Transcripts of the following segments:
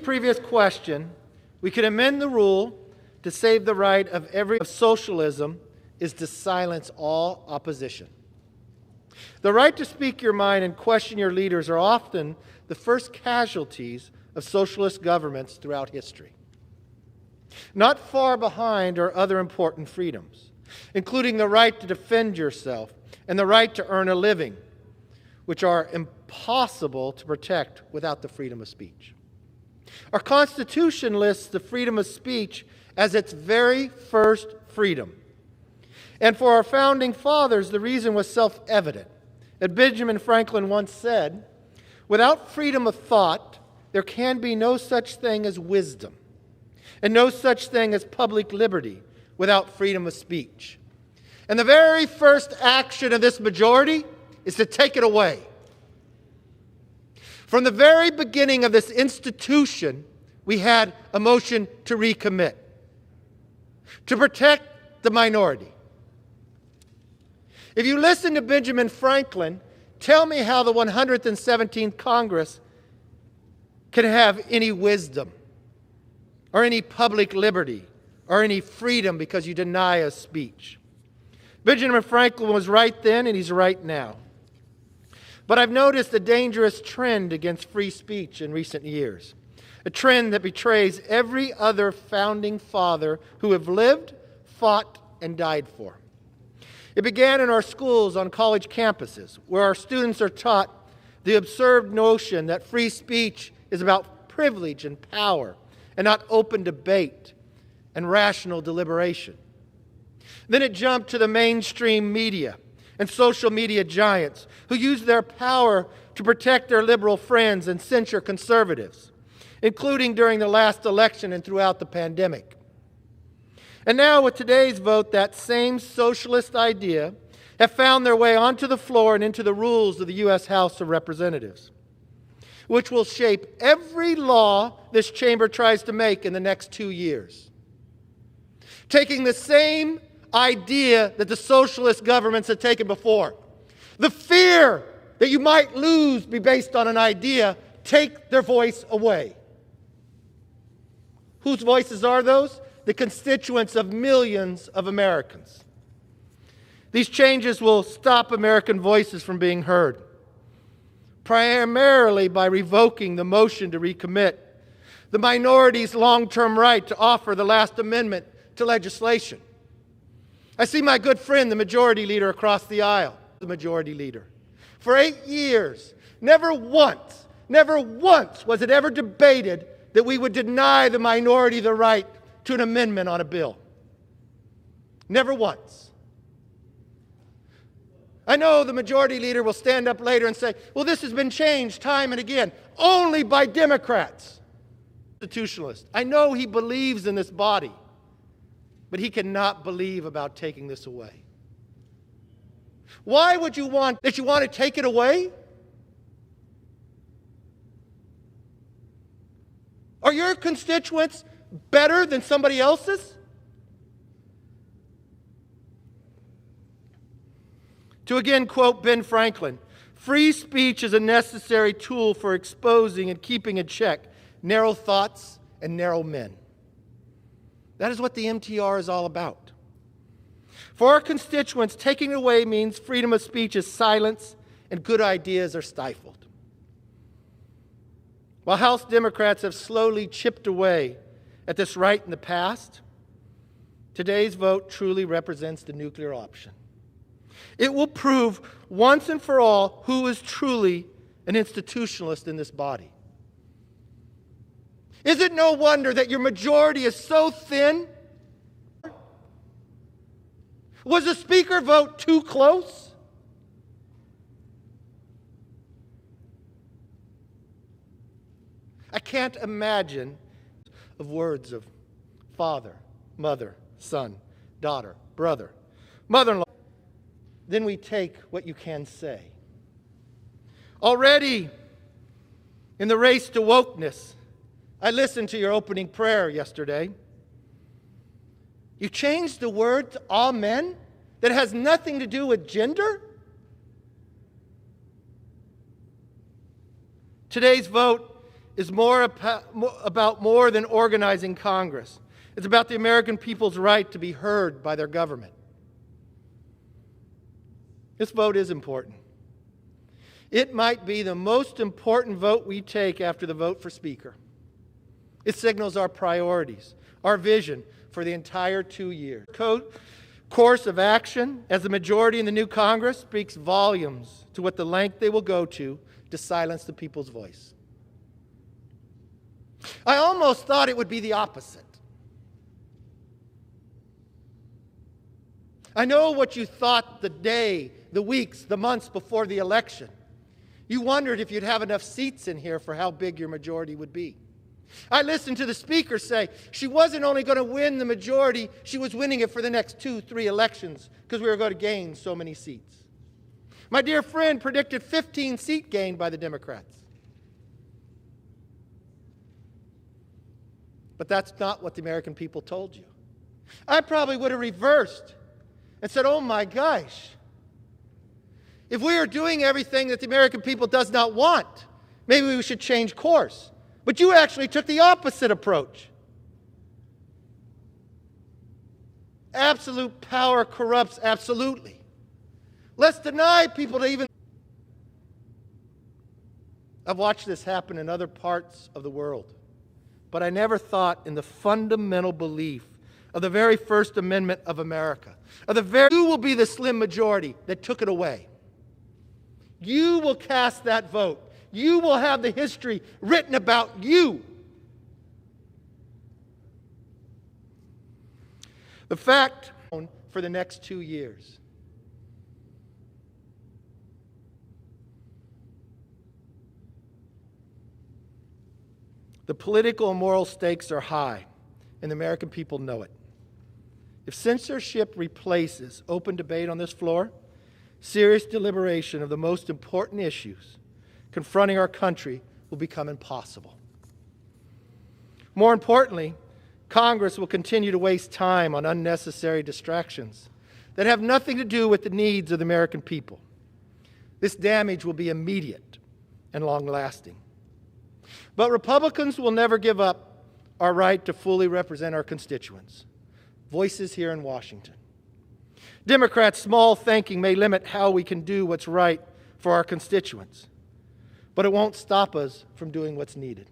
previous question, we could amend the rule to save the right of every socialism is to silence all opposition. The right to speak your mind and question your leaders are often the first casualties of socialist governments throughout history. Not far behind are other important freedoms, including the right to defend yourself and the right to earn a living, which are impossible to protect without the freedom of speech. Our Constitution lists the freedom of speech as its very first freedom. And for our founding fathers, the reason was self-evident. As Benjamin Franklin once said, without freedom of thought, there can be no such thing as wisdom, and no such thing as public liberty without freedom of speech. And the very first action of this majority is to take it away. From the very beginning of this institution, we had a motion to recommit, to protect the minority. If you listen to Benjamin Franklin, tell me how the 117th Congress can have any wisdom or any public liberty or any freedom because you deny us speech. Benjamin Franklin was right then and he's right now. But I've noticed a dangerous trend against free speech in recent years, a trend that betrays every other founding father who have lived, fought, and died for. It began in our schools on college campuses, where our students are taught the absurd notion that free speech is about privilege and power and not open debate and rational deliberation. Then it jumped to the mainstream media and social media giants who use their power to protect their liberal friends and censure conservatives, including during the last election and throughout the pandemic. And now with today's vote, that same socialist idea have found their way onto the floor and into the rules of the U.S. House of Representatives, which will shape every law this chamber tries to make in the next 2 years. Taking the same idea that the socialist governments had taken before. The fear that you might lose be based on an idea, take their voice away. Whose voices are those? The constituents of millions of Americans. These changes will stop American voices from being heard, primarily by revoking the motion to recommit, the minority's long-term right to offer the last amendment to legislation. I see my good friend, the majority leader across the aisle, the majority leader. For 8 years, never once was it ever debated that we would deny the minority the right to an amendment on a bill. Never once. I know the majority leader will stand up later and say, well, this has been changed time and again, only by Democrats. Constitutionalist. I know he believes in this body, but he cannot believe about taking this away. Why would you want to take it away? Are your constituents better than somebody else's? To again quote Ben Franklin, free speech is a necessary tool for exposing and keeping in check narrow thoughts and narrow men. That is what the MTR is all about. For our constituents, taking it away means freedom of speech is silenced and good ideas are stifled. While House Democrats have slowly chipped away at this right in the past, today's vote truly represents the nuclear option. It will prove once and for all who is truly an institutionalist in this body. Is it no wonder that your majority is so thin? Was the speaker vote too close? I can't imagine of words of father, mother, son, daughter, brother, mother-in-law. Then we take what you can say. Already in the race to wokeness, I listened to your opening prayer yesterday. You changed the word to amen that has nothing to do with gender? Today's vote is about more than organizing Congress. It's about the American people's right to be heard by their government. This vote is important. It might be the most important vote we take after the vote for Speaker. It signals our priorities, our vision for the entire 2 years. Course of action as the majority in the new Congress speaks volumes to what the length they will go to silence the people's voice. I almost thought it would be the opposite. I know what you thought the day, the weeks, the months before the election. You wondered if you'd have enough seats in here for how big your majority would be. I listened to the Speaker say she wasn't only going to win the majority, she was winning it for the next 2-3 elections because we were going to gain so many seats. My dear friend predicted 15-seat gain by the Democrats. But that's not what the American people told you. I probably would have reversed and said, oh my gosh, if we are doing everything that the American people does not want, maybe we should change course. But you actually took the opposite approach. Absolute power corrupts absolutely. Let's deny people to even... I've watched this happen in other parts of the world. But I never thought in the fundamental belief of the very First Amendment of America, you will be the slim majority that took it away. You will cast that vote. You will have the history written about you. The fact for the next 2 years. The political and moral stakes are high, and the American people know it. If censorship replaces open debate on this floor, serious deliberation of the most important issues confronting our country will become impossible. More importantly, Congress will continue to waste time on unnecessary distractions that have nothing to do with the needs of the American people. This damage will be immediate and long-lasting. But Republicans will never give up our right to fully represent our constituents, voices here in Washington. Democrats' small thinking may limit how we can do what's right for our constituents, but it won't stop us from doing what's needed.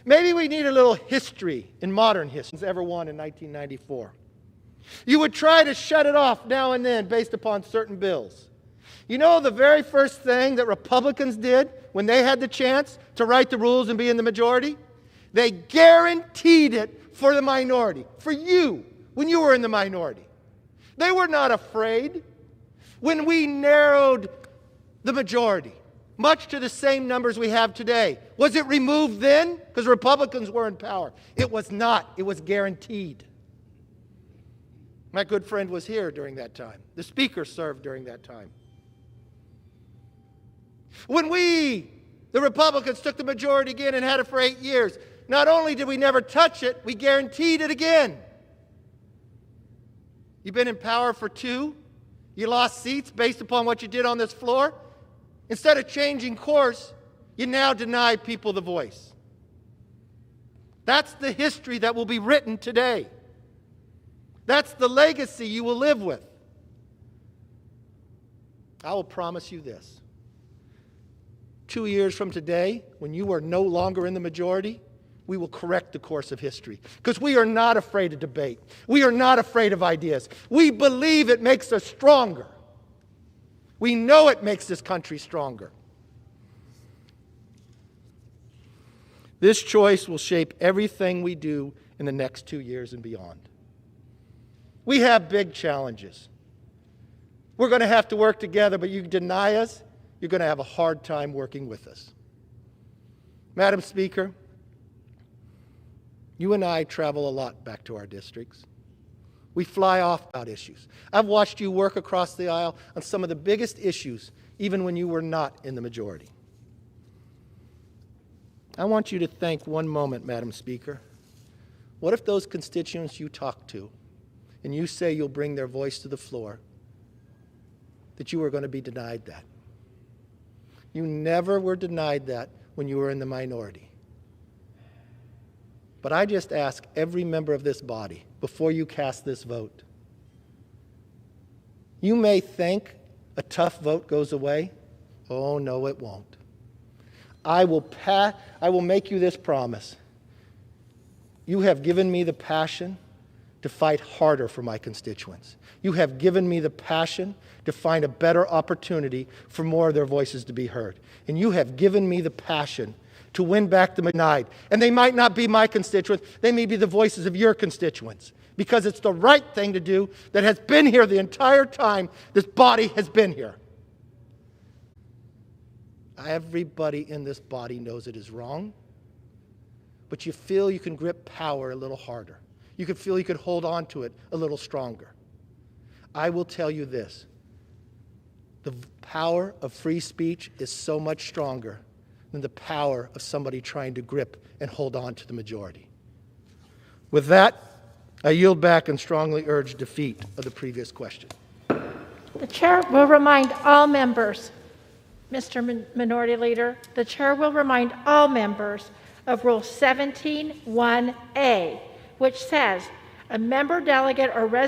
Maybe we need a little history in modern history ever won in 1994. You would try to shut it off now and then based upon certain bills. You know the very first thing that Republicans did when they had the chance to write the rules and be in the majority? They guaranteed it for the minority, for you, when you were in the minority. They were not afraid. When we narrowed the majority, much to the same numbers we have today, was it removed then? Because Republicans were in power. It was not. It was guaranteed. My good friend was here during that time. The Speaker served during that time. When we, the Republicans, took the majority again and had it for 8 years, not only did we never touch it, we guaranteed it again. You've been in power for 2. You lost seats based upon what you did on this floor. Instead of changing course, you now deny people the voice. That's the history that will be written today. That's the legacy you will live with. I will promise you this. 2 years from today, when you are no longer in the majority, we will correct the course of history. Because we are not afraid of debate. We are not afraid of ideas. We believe it makes us stronger. We know it makes this country stronger. This choice will shape everything we do in the next 2 years and beyond. We have big challenges. We're going to have to work together, but you deny us, you're going to have a hard time working with us. Madam Speaker, you and I travel a lot back to our districts. We fly off about issues. I've watched you work across the aisle on some of the biggest issues, even when you were not in the majority. I want you to think one moment, Madam Speaker. What if those constituents you talk to, and you say you'll bring their voice to the floor, that you are going to be denied that? You never were denied that when you were in the minority. But I just ask every member of this body, before you cast this vote, you may think a tough vote goes away. Oh, no, it won't. I will make you this promise. You have given me the passion to fight harder for my constituents. You have given me the passion to find a better opportunity for more of their voices to be heard. And you have given me the passion to win back the denied. And they might not be my constituents. They may be the voices of your constituents. Because it's the right thing to do that has been here the entire time this body has been here. Everybody in this body knows it is wrong, but you feel you can grip power a little harder. You can feel you can hold on to it a little stronger. I will tell you this. The power of free speech is so much stronger than the power of somebody trying to grip and hold on to the majority. With that, I yield back and strongly urge defeat of the previous question. The chair will remind all members, Mr. Minority Leader, the chair will remind all members of Rule 17(1)(a), which says a member, delegate, or resident